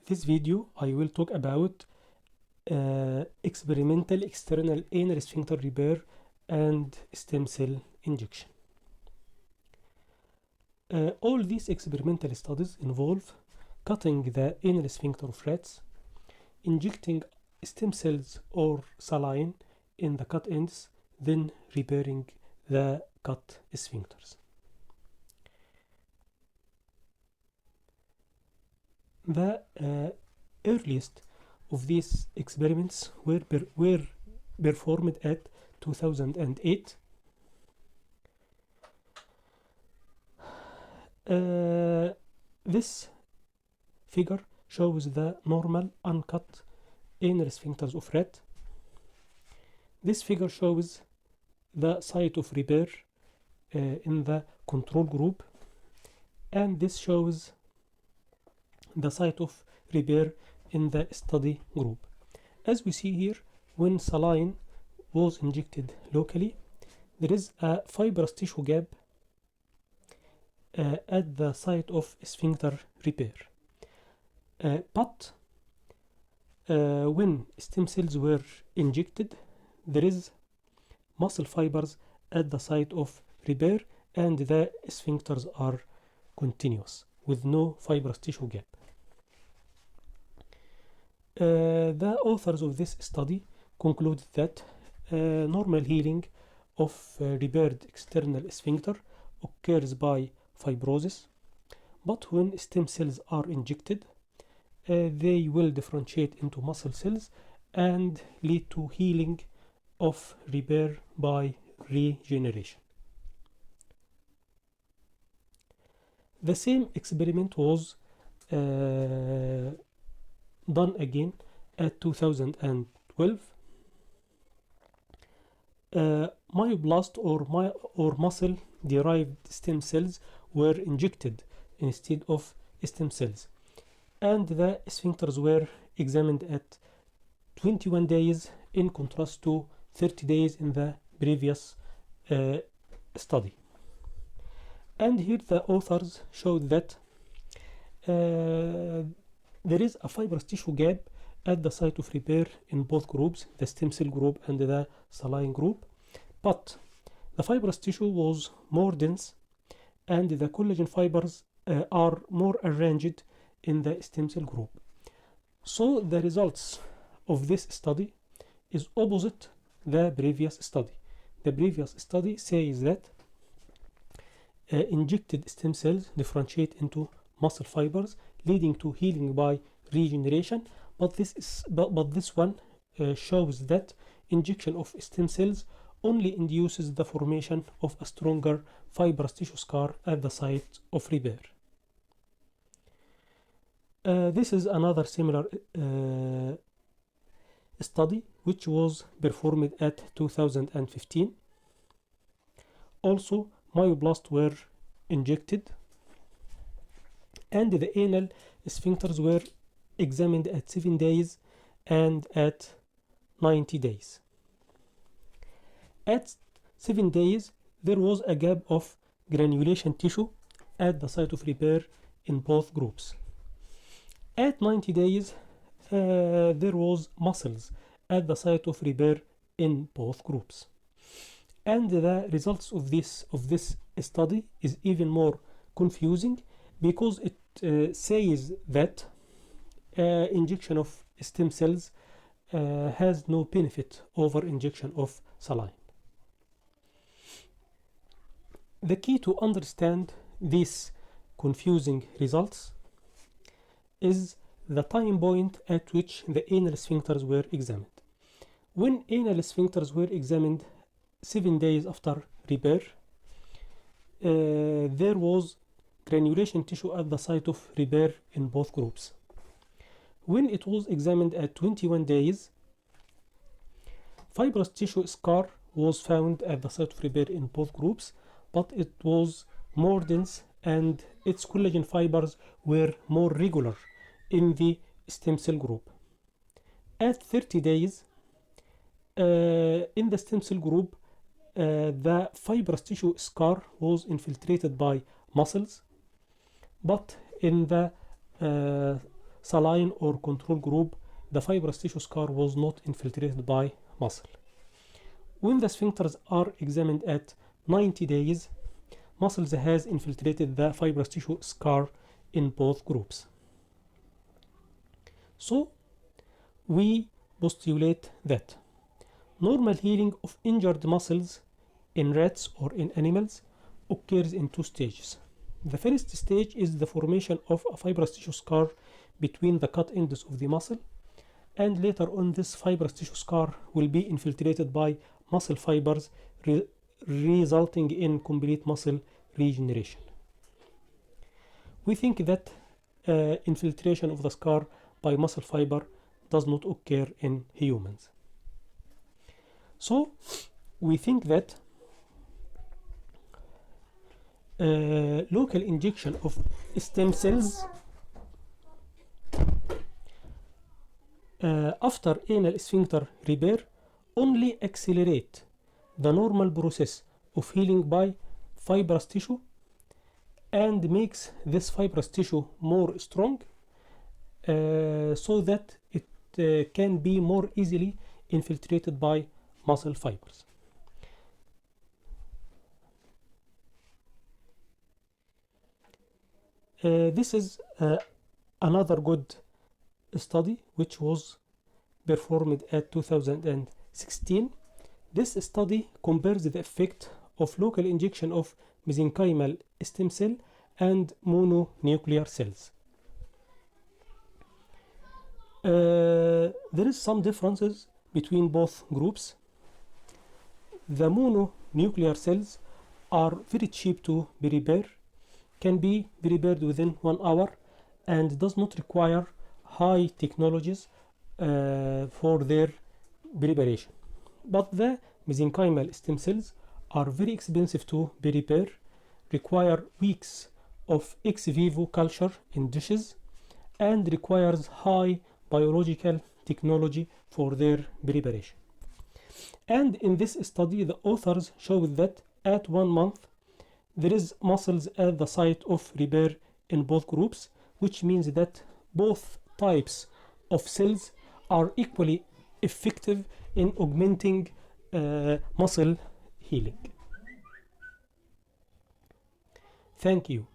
this video, I will talk about experimental external anal sphincter repair and stem cell injection. All these experimental studies involve cutting the anal sphincter of rats, injecting stem cells or saline in the cut ends, then repairing the cut sphincters. The earliest of these experiments were performed at 2008. This figure shows the normal uncut anal sphincters of rat. This figure shows the site of repair in the control group, and this shows the site of repair in the study group. As we see here, when saline was injected locally, there is a fibrous tissue gap at the site of sphincter repair. But when stem cells were injected, there is muscle fibers at the site of repair, and the sphincters are continuous with no fibrous tissue gap. The authors of this study conclude that normal healing of repaired external sphincter occurs by fibrosis, but when stem cells are injected, they will differentiate into muscle cells and lead to healing of repair by regeneration. The same experiment was done again at 2012. Myoblast or muscle derived stem cells were injected instead of stem cells, and the sphincters were examined at 21 days in contrast to 30 days in the previous study. And here the authors showed that there is a fibrous tissue gap at the site of repair in both groups, the stem cell group and the saline group, but the fibrous tissue was more dense and the collagen fibers are more arranged in the stem cell group. So the results of this study is opposite the previous study. The previous study says that injected stem cells differentiate into muscle fibers, leading to healing by regeneration, but this one shows that injection of stem cells only induces the formation of a stronger fibrous tissue scar at the site of repair. This is another similar study which was performed at 2015. Also, myoblasts were injected, and the anal sphincters were examined at 7 days and at 90 days. At 7 days, there was a gap of granulation tissue at the site of repair in both groups. At 90 days, there was muscles at the site of repair in both groups. And the results of this study is even more confusing, because it says that injection of stem cells has no benefit over injection of saline. The key to understand these confusing results is the time point at which the anal sphincters were examined. When anal sphincters were examined 7 days after repair, there was granulation tissue at the site of repair in both groups. When it was examined at 21 days, fibrous tissue scar was found at the site of repair in both groups, but it was more dense and its collagen fibers were more regular in the stem cell group. At 30 days, in the stem cell group, the fibrous tissue scar was infiltrated by muscles, but in the saline or control group, the fibrous tissue scar was not infiltrated by muscle. When the sphincters are examined at 90 days, muscles has infiltrated the fibrous tissue scar in both groups. So we postulate that normal healing of injured muscles in rats or in animals occurs in two stages. The first stage is the formation of a fibrous tissue scar between the cut ends of the muscle, and later on this fibrous tissue scar will be infiltrated by muscle fibers, resulting in complete muscle regeneration. We think that infiltration of the scar by muscle fiber does not occur in humans. So we think that local injection of stem cells after anal sphincter repair only accelerate the normal process of healing by fibrous tissue and makes this fibrous tissue more strong, so that it can be more easily infiltrated by muscle fibers. This is another good study which was performed at 2016. This study compares the effect of local injection of mesenchymal stem cell and mononuclear cells. There is some differences between both groups. The mononuclear cells are very cheap to prepare, can be prepared within 1 hour, and does not require high technologies for their preparation. But the mesenchymal stem cells are very expensive to prepare, require weeks of ex vivo culture in dishes, and requires high biological technology for their preparation. And in this study, the authors showed that at 1 month, there is muscles at the site of repair in both groups, which means that both types of cells are equally effective in augmenting muscle healing. Thank you.